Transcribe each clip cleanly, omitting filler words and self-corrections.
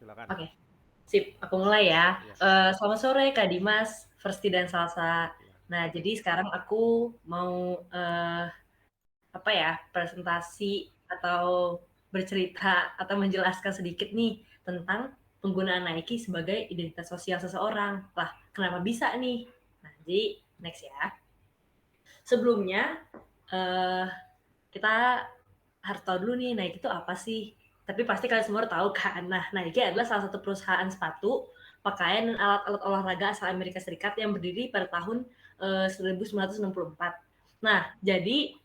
silakan. Oke, sip. Aku mulai ya. Iya, Selamat sore Kak Dimas, Firsti dan Salsa. iya. Nah, Oke. jadi sekarang aku mau apa ya, presentasi atau bercerita atau menjelaskan sedikit nih tentang penggunaan Nike sebagai identitas sosial seseorang. Lah, kenapa bisa nih? Nah, jadi next ya. Sebelumnya, eh kita harus tahu dulu nih Nike itu apa sih. Tapi pasti kalian semua udah tahu kan. Nah, Nike adalah salah satu perusahaan sepatu, pakaian dan alat-alat olahraga asal Amerika Serikat yang berdiri pada tahun 1964. Nah, jadi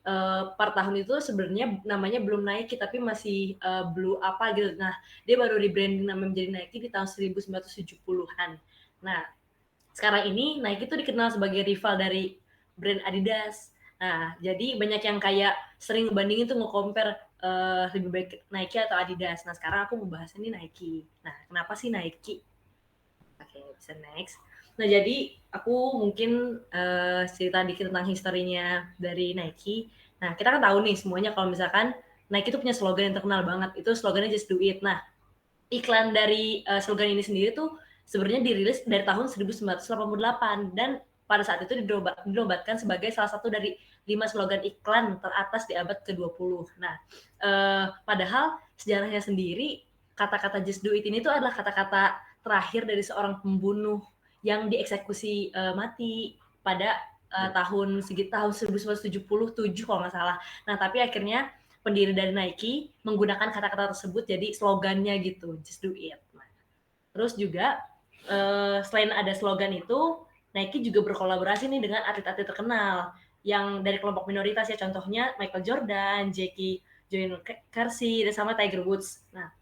per tahun itu sebenarnya namanya belum Nike tapi masih Blue apa gitu. Nah, dia baru rebranding namanya menjadi Nike di tahun 1970-an. Nah, sekarang ini Nike itu dikenal sebagai rival dari brand Adidas. Nah, jadi banyak yang kayak sering ngebandingin tuh nge-compare lebih baik Nike atau Adidas. Nah, sekarang aku mau bahas ini Nike. Nah, kenapa sih Nike? Oke, bisa next. Nah, jadi aku mungkin cerita dikit tentang historinya dari Nike. Nah, kita kan tahu nih semuanya kalau misalkan Nike itu punya slogan yang terkenal banget. Itu slogannya Just Do It. Nah, iklan dari slogan ini sendiri tuh sebenarnya dirilis dari tahun 1988 dan pada saat itu dinobatkan sebagai salah satu dari 5 slogan iklan teratas di abad ke-20. Nah, padahal sejarahnya sendiri kata-kata just do it ini tuh adalah kata-kata terakhir dari seorang pembunuh yang dieksekusi mati pada tahun 1977 kalau nggak salah. Nah, tapi akhirnya pendiri dari Nike menggunakan kata-kata tersebut jadi slogannya gitu, just do it. Nah, terus juga selain ada slogan itu, Nike juga berkolaborasi nih dengan atlet-atlet terkenal yang dari kelompok minoritas ya, contohnya Michael Jordan, Jackie Joyner Kersee, dan sama Tiger Woods. Nah,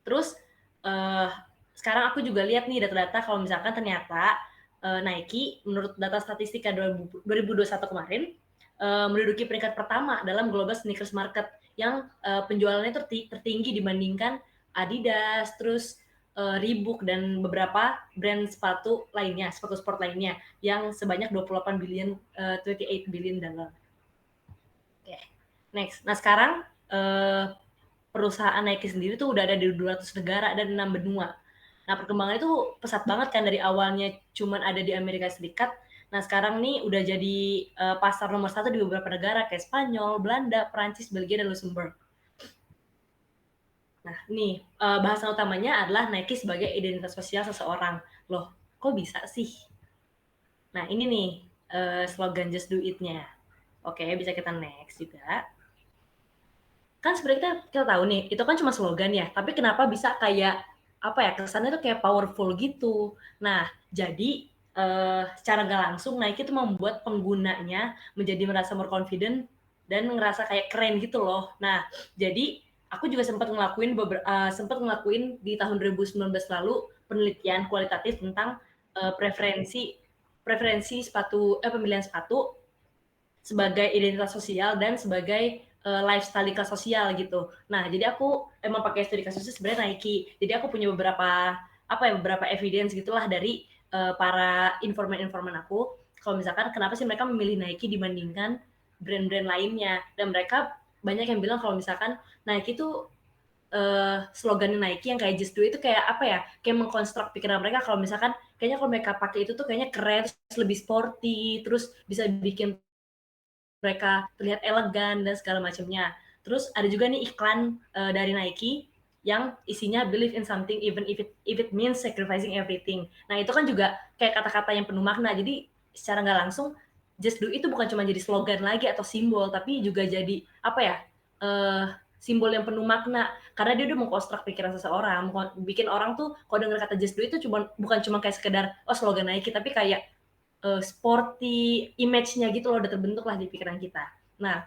terus uh, sekarang aku juga lihat nih data-data kalau misalkan ternyata Nike menurut data statistika 2021 kemarin menduduki peringkat pertama dalam global sneakers market yang penjualannya tertinggi dibandingkan Adidas, terus Reebok dan beberapa brand sepatu lainnya, sepatu sport lainnya yang sebanyak 28 billion 28 billion dollar. Oke. Okay. Next. Nah, sekarang perusahaan Nike sendiri tuh udah ada di 200 negara dan 6 benua. Nah, perkembangannya itu pesat banget kan dari awalnya cuman ada di Amerika Serikat. Nah, sekarang nih udah jadi pasar nomor 1 di beberapa negara kayak Spanyol, Belanda, Prancis, Belgia, dan Luxembourg. Nah, nih bahasan utamanya adalah Nike sebagai identitas sosial seseorang. Loh, kok bisa sih? Nah, ini nih slogan Just Do It-nya. Oke, bisa kita next juga. Kan sebenarnya kita tahu nih, itu kan cuma slogan ya, tapi kenapa bisa kayak apa ya, kesannya tuh kayak powerful gitu. Nah, jadi secara nggak langsung Nike itu membuat penggunanya menjadi merasa more confident dan ngerasa kayak keren gitu loh. Nah, jadi aku juga sempat ngelakuin di tahun 2019 lalu penelitian kualitatif tentang preferensi preferensi sepatu pemilihan sepatu sebagai identitas sosial dan sebagai lifestyle kelas sosial gitu. Nah, jadi aku emang pakai studi kasusnya sebenarnya Nike. Jadi aku punya beberapa evidence gitulah dari para informan-informan aku. Kalau misalkan kenapa sih mereka memilih Nike dibandingkan brand-brand lainnya? Dan mereka banyak yang bilang kalau misalkan Nike itu slogan Nike yang kayak Just Do itu kayak apa ya? Kayak mengkonstruk pikiran mereka kalau misalkan kayaknya kalau mereka pakai itu tuh kayaknya keren, terus lebih sporty, terus bisa bikin mereka terlihat elegan dan segala macamnya. Terus ada juga nih iklan dari Nike yang isinya believe in something even if it means sacrificing everything. Nah, itu kan juga kayak kata-kata yang penuh makna. Jadi secara nggak langsung just do itu bukan cuma jadi slogan lagi atau simbol, tapi juga jadi apa ya? Uh, simbol yang penuh makna karena dia udah mengkonstruk pikiran seseorang, bikin orang tuh kalau dengar kata just do itu bukan cuma kayak sekedar oh slogan Nike, tapi kayak sporty image-nya gitu loh udah terbentuk lah di pikiran kita. Nah,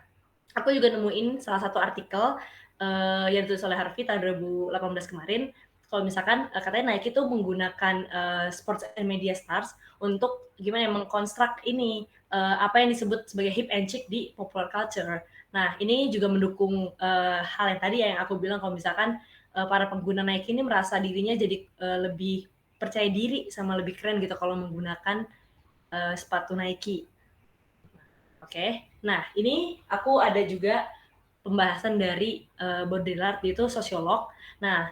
aku juga nemuin salah satu artikel yang ditulis oleh Harvey tahun 2018 kemarin. Kalau misalkan katanya Nike tuh menggunakan sports and media stars untuk gimana ya mengkonstruk ini apa yang disebut sebagai hip and chic di popular culture. Nah, ini juga mendukung hal yang tadi ya yang aku bilang kalau misalkan para pengguna Nike ini merasa dirinya jadi lebih percaya diri sama lebih keren gitu kalau menggunakan sepatu Nike. Oke, nah ini aku ada juga pembahasan dari Baudrillard, dia itu sosiolog. Nah,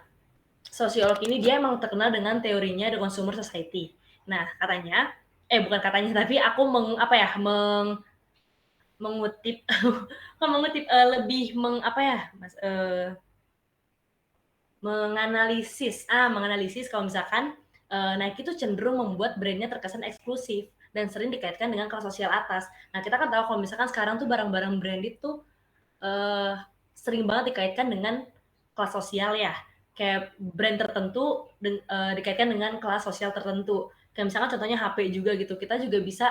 sosiolog ini dia emang terkenal dengan teorinya The Consumer Society. Nah, katanya, bukan katanya, tapi aku mengutip, kan mengutip, lebih apa ya, Mas, menganalisis kalau misalkan Nike itu cenderung membuat brandnya terkesan eksklusif dan sering dikaitkan dengan kelas sosial atas. Nah, kita kan tahu kalau misalkan sekarang tuh barang-barang branded tuh uh, sering banget dikaitkan dengan kelas sosial ya. Kayak brand tertentu dikaitkan dengan kelas sosial tertentu. Kayak misalkan contohnya HP juga gitu. Kita juga bisa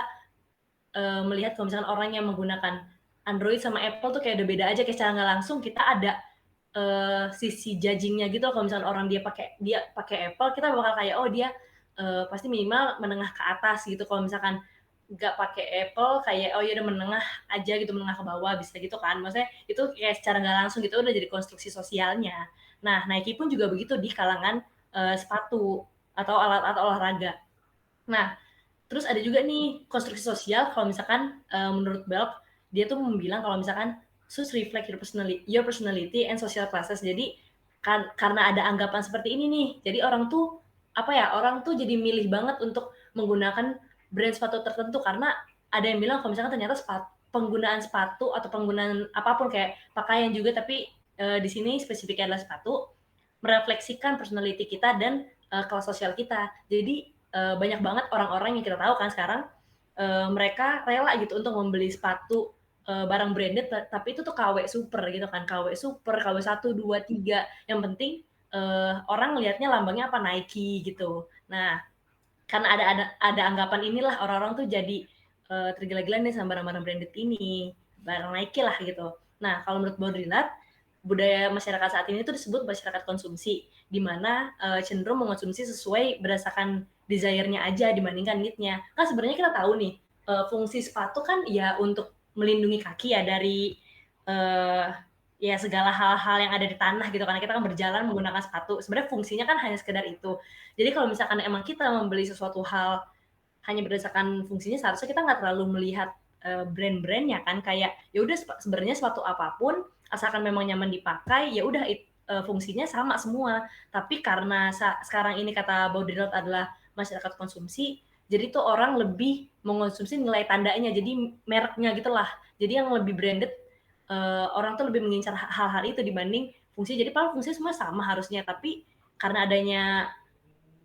melihat kalau misalkan orang yang menggunakan Android sama Apple tuh kayak udah beda aja, kayak secara nggak langsung kita ada sisi judging-nya gitu. Kalau misalkan orang dia pakai Apple, kita bakal kayak oh dia pasti minimal menengah ke atas gitu. Kalau misalkan nggak pakai Apple kayak oh ya udah menengah aja gitu, menengah ke bawah bisa gitu kan. Maksudnya itu kayak secara nggak langsung gitu udah jadi konstruksi sosialnya. Nah, Nike pun juga begitu di kalangan sepatu atau alat-alat olahraga. Nah, terus ada juga nih konstruksi sosial kalau misalkan menurut Belk dia tuh bilang kalau misalkan shoes reflect your personality and social classes. Jadi karena ada anggapan seperti ini nih, jadi orang tuh orang tuh jadi milih banget untuk menggunakan brand sepatu tertentu karena ada yang bilang kalau misalkan ternyata penggunaan sepatu atau penggunaan apapun kayak pakaian juga tapi di sini spesifiknya adalah sepatu merefleksikan personality kita dan kelas sosial kita. Jadi banyak banget orang-orang yang kita tahu kan sekarang mereka rela gitu untuk membeli sepatu barang branded tapi itu tuh KW super gitu kan, KW super, KW 1, 2, 3. Yang penting orang lihatnya lambangnya apa Nike gitu. Nah, karena ada anggapan inilah orang-orang tuh jadi tergila-gila nih sama barang-barang branded ini, barang Nike lah gitu. Nah, kalau menurut Baudrillard, budaya masyarakat saat ini itu disebut masyarakat konsumsi, di mana cenderung mengonsumsi sesuai berdasarkan desire-nya aja dibandingkan need-nya. Kan sebenarnya kita tahu nih, fungsi sepatu kan ya untuk melindungi kaki ya dari uh, ya segala hal-hal yang ada di tanah gitu karena kita kan berjalan menggunakan sepatu. Sebenarnya fungsinya kan hanya sekedar itu. Jadi kalau misalkan emang kita membeli sesuatu hal hanya berdasarkan fungsinya, seharusnya kita nggak terlalu melihat brand-brandnya kan. Kayak ya udah sebenarnya sepatu apapun asalkan memang nyaman dipakai, ya udah fungsinya sama semua. Tapi karena sekarang ini kata Baudrillard adalah masyarakat konsumsi, jadi tuh orang lebih mengonsumsi nilai tandanya, jadi mereknya gitulah. Jadi yang lebih branded orang tuh lebih mengincar hal-hal itu dibanding fungsi. Jadi paling fungsi semua sama harusnya, tapi karena adanya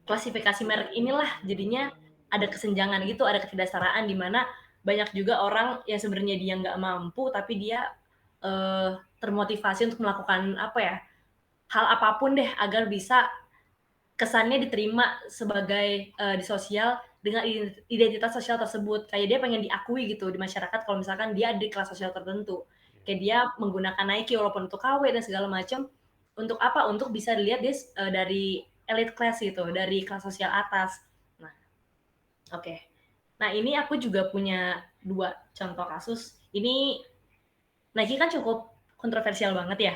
klasifikasi merek inilah jadinya ada kesenjangan gitu, ada ketidaksetaraan di mana banyak juga orang yang sebenarnya dia nggak mampu tapi dia termotivasi untuk melakukan hal apapun deh agar bisa kesannya diterima sebagai di sosial dengan identitas sosial tersebut. Kayak dia pengen diakui gitu di masyarakat kalau misalkan dia di kelas sosial tertentu. Kayak dia menggunakan Nike walaupun untuk KW dan segala macam. Untuk apa? Untuk bisa dilihat dia dari elite class gitu, dari kelas sosial atas. Nah, oke. Okay. Nah, ini aku juga punya 2 contoh kasus. Ini Nike kan cukup kontroversial banget ya.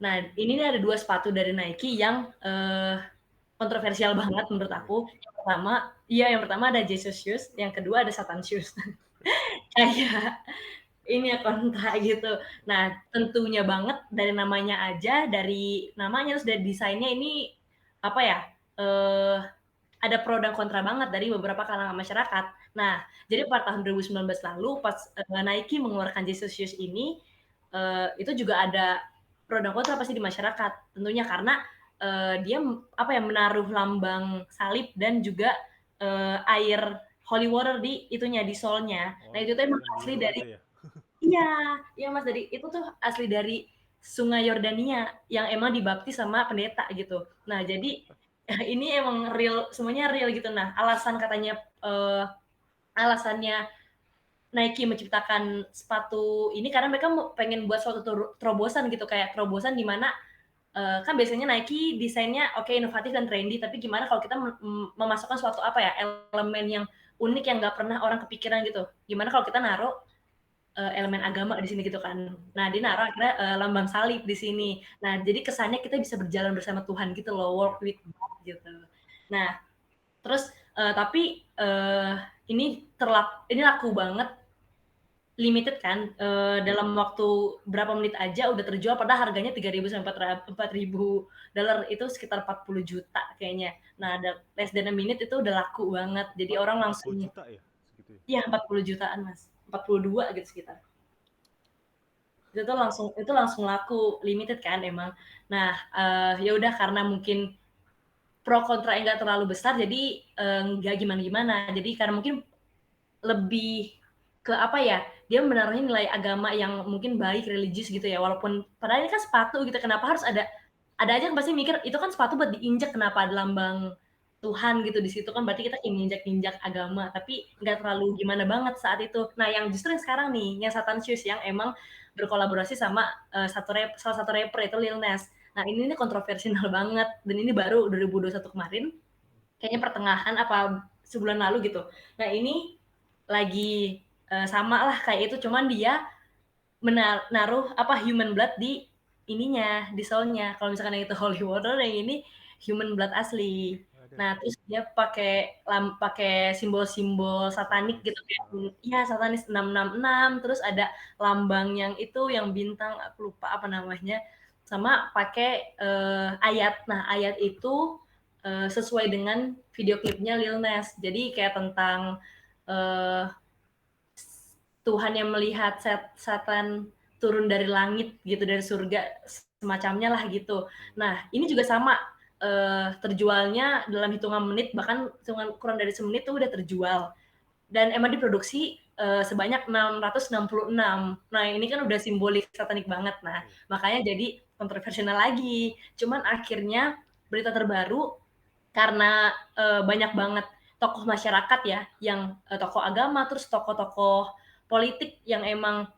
Nah, ini nih ada 2 sepatu dari Nike yang kontroversial banget menurut aku. Yang pertama ada Jesus Shoes, yang kedua ada Satan Shoes. Kayak ini ya kontra gitu. Nah, tentunya banget dari namanya aja, dari namanya terus dari desainnya ini apa ya? Eh ada pro dan kontra banget dari beberapa kalangan masyarakat. Nah, jadi pada tahun 2019 lalu pas Nike mengeluarkan Jesus Shoes ini itu juga ada pro dan kontra pasti di masyarakat. Tentunya karena dia menaruh lambang salib dan juga air holy water di itunya di sole-nya. Oh, Nah, itu tuh emang yang asli biru dari itu ya? iya, iya Mas dari itu tuh asli dari Sungai Yordania yang emang dibaptis sama pendeta gitu. Nah, jadi ini emang real, semuanya real gitu. Nah, alasannya Nike menciptakan sepatu ini karena mereka pengen buat suatu terobosan gitu, kayak terobosan di mana kan biasanya Nike desainnya oke inovatif dan trendy, tapi gimana kalau kita memasukkan suatu elemen yang unik yang nggak pernah orang kepikiran gitu. Gimana kalau kita naruh elemen agama di sini gitu kan. Nah, dia naruh akhirnya lambang salib di sini. Nah, jadi kesannya kita bisa berjalan bersama Tuhan gitu loh, Iya. walk with God gitu. Nah, terus tapi ini laku banget limited kan, dalam waktu berapa menit aja udah terjual padahal harganya 3.000 sampai 4.000 dolar itu sekitar 40 juta kayaknya. Nah, less than a minute itu udah laku banget. Jadi orang 40 langsung, juta ya segitu ya. iya 40 jutaan Mas, 42 gitu sekitar. Itu langsung laku, limited kan emang. Nah, ya udah karena mungkin pro kontra enggak terlalu besar jadi nggak gimana-gimana. Jadi karena mungkin lebih ke apa ya, dia menaruhnya nilai agama yang mungkin baik, religius gitu ya, walaupun padahal ini kan sepatu gitu, kenapa harus ada aja yang pasti mikir, itu kan sepatu buat diinjek, kenapa ada lambang Tuhan gitu di situ kan, berarti kita kayak nginjak-nginjak agama, tapi nggak terlalu gimana banget saat itu. Nah, yang justru yang sekarang nih, yang Satan Shoes yang emang berkolaborasi sama salah satu rapper itu Lil Nas. Nah, ini nih kontroversial banget, dan ini baru 2021 kemarin, kayaknya pertengahan apa sebulan lalu gitu. Nah, ini lagi sama lah kayak itu, cuman dia naruh apa human blood di ininya, di soundnya. Kalau misalkan yang itu holy water, yang ini human blood asli. Ada Nah, terus dia pakai simbol-simbol satanik satanis. gitu kayak, iya satanis 666, terus ada lambang yang itu yang bintang aku lupa apa namanya. Sama pakai ayat. Nah, ayat itu sesuai dengan video klipnya Lil Nas. Jadi kayak tentang eh, Tuhan yang melihat Satan turun dari langit gitu, dari surga, semacamnya lah gitu. Nah, ini juga sama, terjualnya dalam hitungan menit, bahkan hitungan kurang dari semenit tuh udah terjual. Dan emang diproduksi sebanyak 666. Nah, ini kan udah simbolik satanik banget. Nah, Iya. makanya jadi kontroversial lagi. Cuman akhirnya berita terbaru karena banyak banget tokoh masyarakat ya, yang tokoh agama, terus tokoh-tokoh politik yang emang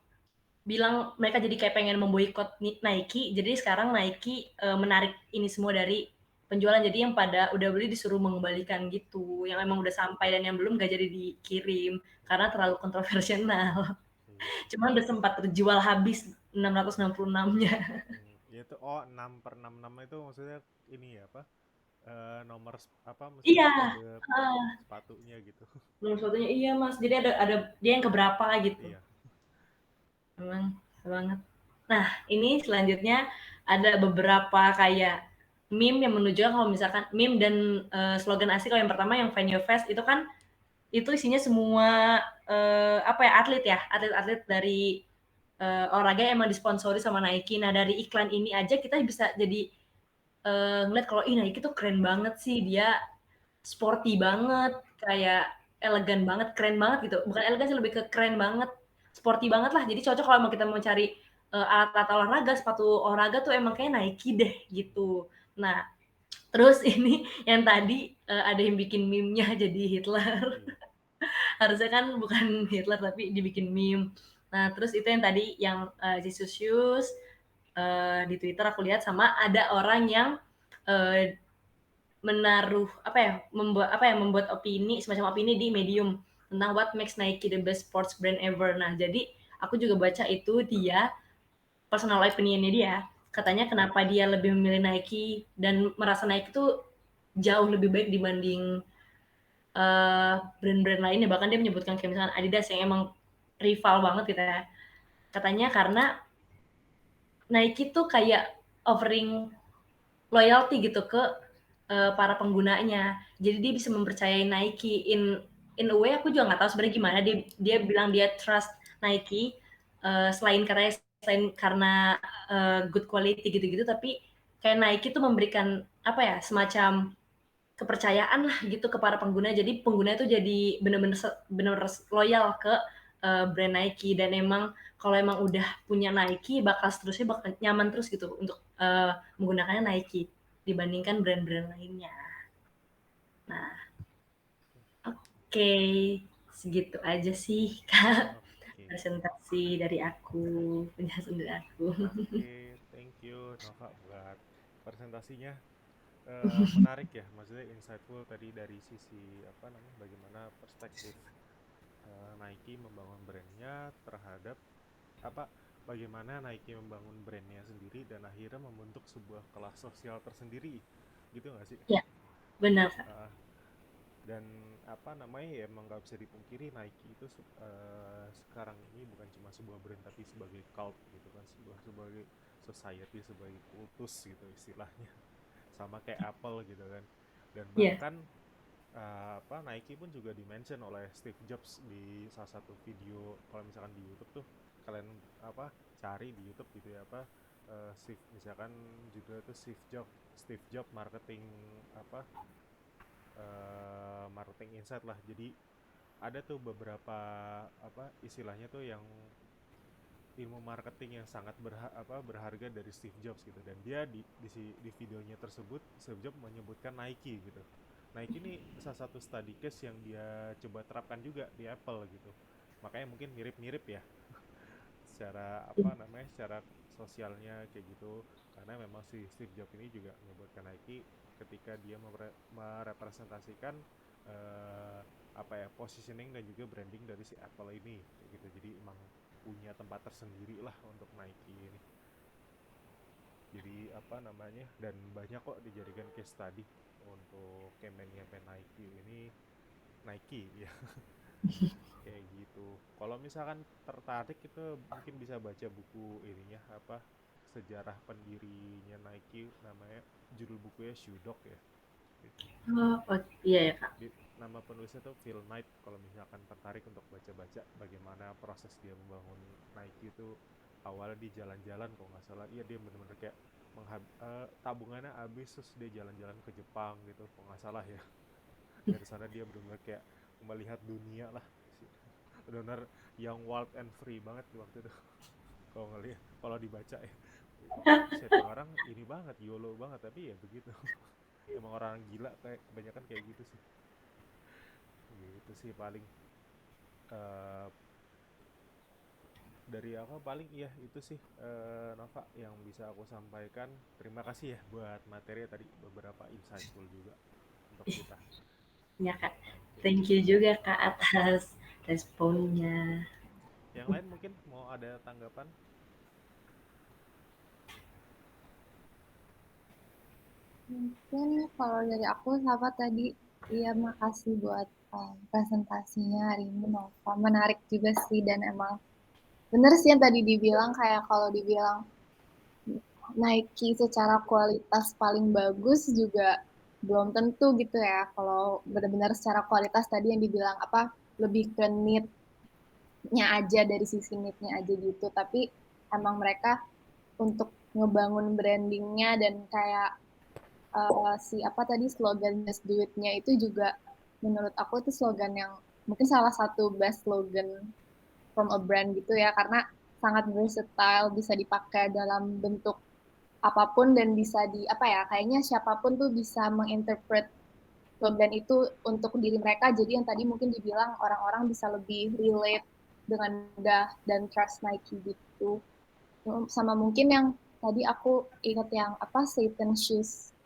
bilang mereka jadi kayak pengen memboikot Nike. Jadi sekarang Nike menarik ini semua dari penjualan. Jadi yang pada udah beli disuruh mengembalikan gitu. Yang emang udah sampai dan yang belum gak jadi dikirim karena terlalu kontroversial. Iya sih. Cuman udah sempat terjual habis 666-nya. Ya itu, oh, 6 per 66 itu maksudnya ini ya apa? Nomor apa maksudnya Iya, kode heeh. sepatunya gitu. Nomor satunya iya Mas. Jadi ada dia yang keberapa gitu. Iya. Emang banget. Nah, ini selanjutnya ada beberapa kayak meme yang menunjukkan kalau misalkan meme dan slogan asli. Kalau yang pertama yang Venue Fest itu kan itu isinya semua apa ya, atlet ya, atlet-atlet dari olahraga yang emang disponsori sama Nike. Nah, dari iklan ini aja kita bisa jadi ngeliat kalau ih Nike tuh keren banget sih, dia sporty banget, kayak elegan banget, keren banget gitu. Bukan elegan sih, lebih ke keren banget, sporty banget lah. Jadi cocok kalau emang kita mau cari alat-alat olahraga, sepatu olahraga tuh emang kayak Nike deh gitu. Nah, terus ini yang tadi ada yang bikin meme-nya jadi Hitler. Iya. Harusnya kan bukan Hitler tapi dibikin meme. Nah, terus itu yang tadi yang Jesus Shoes di Twitter aku lihat, sama ada orang yang uh, menaruh apa ya, membuat opini, semacam opini di Medium tentang what makes Nike the best sports brand ever. Nah, jadi aku juga baca itu dia personal opinionnya dia, katanya kenapa dia lebih memilih Nike dan merasa Nike itu jauh lebih baik dibanding brand-brand lainnya. Bahkan dia menyebutkan kayak misalkan Adidas yang emang rival banget gitu ya. Katanya karena Nike tuh kayak offering loyalty gitu ke para penggunanya. Jadi dia bisa mempercayai Nike in a way, aku juga nggak tahu sebenarnya gimana dia bilang dia trust Nike selain karena good quality gitu-gitu, tapi kayak Nike tuh memberikan apa ya, semacam kepercayaan lah gitu ke para pengguna. Jadi pengguna itu jadi bener-bener loyal ke brand Nike, dan emang kalau emang udah punya Nike bakal seterusnya bakal nyaman terus gitu untuk menggunakannya Nike dibandingkan brand-brand lainnya. Nah, oke, okay. Segitu aja sih Kak Oke. presentasi dari aku, penjelasan dari aku. Oke, thank you Nova buat presentasinya. Menarik ya, maksudnya insightful tadi dari sisi apa namanya, bagaimana perspektif Nike membangun brandnya terhadap apa, bagaimana Nike membangun brandnya sendiri dan akhirnya membentuk sebuah kelas sosial tersendiri, gitu nggak sih? Ya, benar Kak. Uh, dan apa namanya ya, emang nggak bisa dipungkiri Nike itu sekarang ini bukan cuma sebuah brand tapi sebagai cult gitu kan, sebagai society, sebagai kultus gitu istilahnya. Sama kayak Apple gitu kan. Dan Iya. bahkan apa Nike pun juga dimention oleh Steve Jobs di salah satu video. Kalau misalkan di YouTube tuh kalian apa cari di YouTube gitu ya, apa Steve, misalkan judulnya itu Steve Jobs marketing apa marketing insight lah. Jadi ada tuh beberapa apa istilahnya tuh yang ilmu marketing yang sangat berharga dari Steve Jobs gitu, dan dia di videonya tersebut Steve Jobs menyebutkan Nike gitu. Nike ini salah satu study case yang dia coba terapkan juga di Apple gitu. Makanya mungkin mirip-mirip ya secara apa namanya, secara sosialnya kayak gitu, karena memang si Steve Jobs ini juga menyebutkan Nike ketika dia merepresentasikan eh, apa ya, positioning dan juga branding dari si Apple ini kayak gitu. Jadi emang punya tempat tersendiri lah untuk Nike ini. Jadi apa namanya, dan banyak kok dijadikan case study untuk campaign-campaign Nike ini. Nike ya kayak gitu. Kalau misalkan tertarik itu mungkin bisa baca buku ininya apa, sejarah pendirinya Nike, namanya judul bukunya Shoe Dog ya. Oh, oh, iya ya, Kak. Nama penulisnya tuh Phil Knight. Kalau misalkan tertarik untuk baca-baca bagaimana proses dia membangun Nike itu, awalnya di jalan-jalan kalau nggak salah. Iya, dia bener-bener kayak tabungannya habis terus dia jalan-jalan ke Jepang gitu kalau nggak salah ya. Dari sana dia benar-benar kayak melihat dunia lah, benar-benar yang wild and free banget di waktu itu. Kalau ngelihat, kalau dibaca ya, buset nih orang ini banget, YOLO banget, tapi ya begitu. Emang orang gila kayak kebanyakan kayak gitu sih. Gitu sih paling. Eh, dari apa paling iya itu sih, Nova yang bisa aku sampaikan. Terima kasih ya buat materi tadi, beberapa insightful juga untuk kita. Iya, Kak. Oke. Thank you juga, Kak, atas responnya. Yang lain mungkin mau ada tanggapan? Mungkin kalau dari aku sahabat tadi, iya makasih buat presentasinya hari ini Nova. Menarik juga sih dan emang bener sih yang tadi dibilang kayak kalau dibilang Nike secara kualitas paling bagus juga belum tentu gitu ya. Kalau benar-benar secara kualitas tadi yang dibilang apa lebih ke need-nya aja dari sisi need-nya aja gitu. Tapi emang mereka untuk ngebangun brandingnya dan kayak si apa tadi slogan Just Do It-nya itu juga menurut aku itu slogan yang mungkin salah satu best slogan from a brand gitu ya karena sangat versatile bisa dipakai dalam bentuk apapun dan bisa di apa ya kayaknya siapapun tuh bisa menginterpret slogan itu untuk diri mereka jadi yang tadi mungkin dibilang orang-orang bisa lebih relate dengan mudah dan trust Nike gitu sama mungkin yang tadi aku ingat yang apa Satan shoes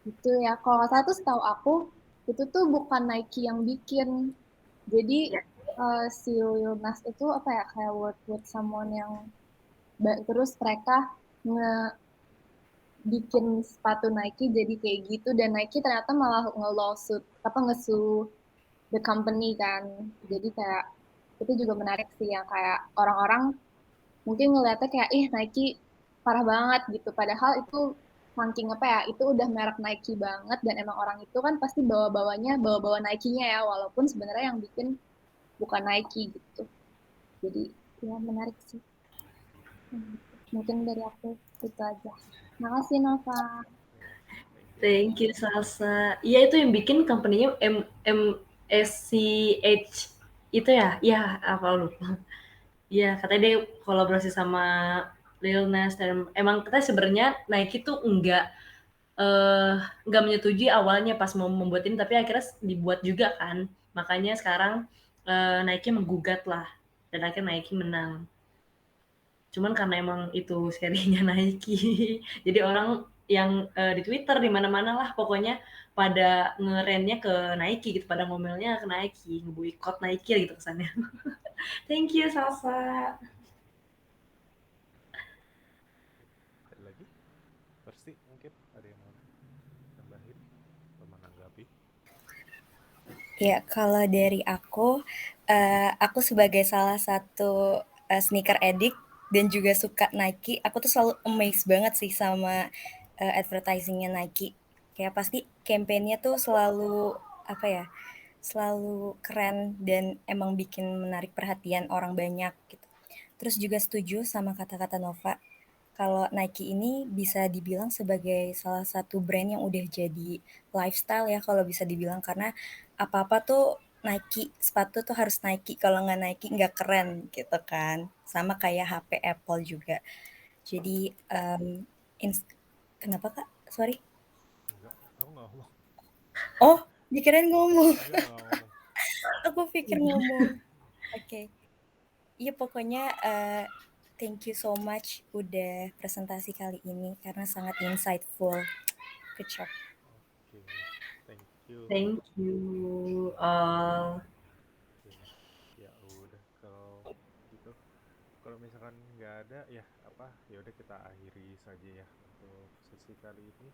itu ya, kalau nggak salah tuh setahu aku, itu tuh bukan Nike yang bikin. Jadi Ya. si Lil Nas itu apa ya, kayak work with someone yang terus mereka bikin sepatu Nike jadi kayak gitu dan Nike ternyata malah nge-lawsuit apa nge-sue the company kan. Jadi kayak itu juga menarik sih yang kayak orang-orang mungkin ngeliatnya kayak ih Nike parah banget gitu padahal itu saking apa ya itu udah merek Nike banget dan emang orang itu kan pasti bawa-bawa Nike-nya ya walaupun sebenarnya yang bikin bukan Nike gitu jadi ya menarik sih. Mungkin dari aku itu aja. Makasih Nova. Ya, thank you Thank Nova. you, Salsa. Iya, itu yang bikin company-nya MSCH itu ya? Iya, apa lupa. Iya, katanya dia kolaborasi sama Lil Nas dan emang katanya sebenarnya Nike tuh eh nggak menyetujui awalnya pas mau membuat ini, tapi akhirnya dibuat juga kan. Makanya sekarang Nike menggugat lah dan akhirnya Nike menang. Cuman karena emang itu serinya Nike, jadi orang yang di Twitter di mana-mana lah pokoknya pada ngerennya ke Nike gitu, pada ngomelnya ke Nike, ngeboikot Nike gitu kesannya. Thank you Salsa. Ada lagi? Pasti mungkin ada yang mau nambahin atau menanggapi. Ya, kalau dari aku sebagai salah satu sneaker addict dan juga suka Nike, aku tuh selalu amazed banget sih sama advertisingnya Nike. Kayak pasti campaign-nya tuh selalu apa ya, selalu keren dan emang bikin menarik perhatian orang banyak gitu. Terus juga setuju sama kata-kata Nova, kalau Nike ini bisa dibilang sebagai salah satu brand yang udah jadi lifestyle ya kalau bisa dibilang, karena apa-apa tuh Nike, sepatu tuh harus Nike, kalau nggak Nike nggak keren gitu kan. Sama kayak HP Apple juga. Jadi, kenapa Kak? Sorry. Enggak, aku nggak ngomong. Oh, dikirain ngomong. Enggak ngomong. Aku pikir ngomong. Oke. Iya pokoknya thank you so much udah presentasi kali ini karena sangat insightful. Good job. Oke, thank you. Thank you all. Oke, ya udah kalau gitu. Kalau misalkan nggak ada ya apa, ya udah kita akhiri saja ya untuk sesi kali ini.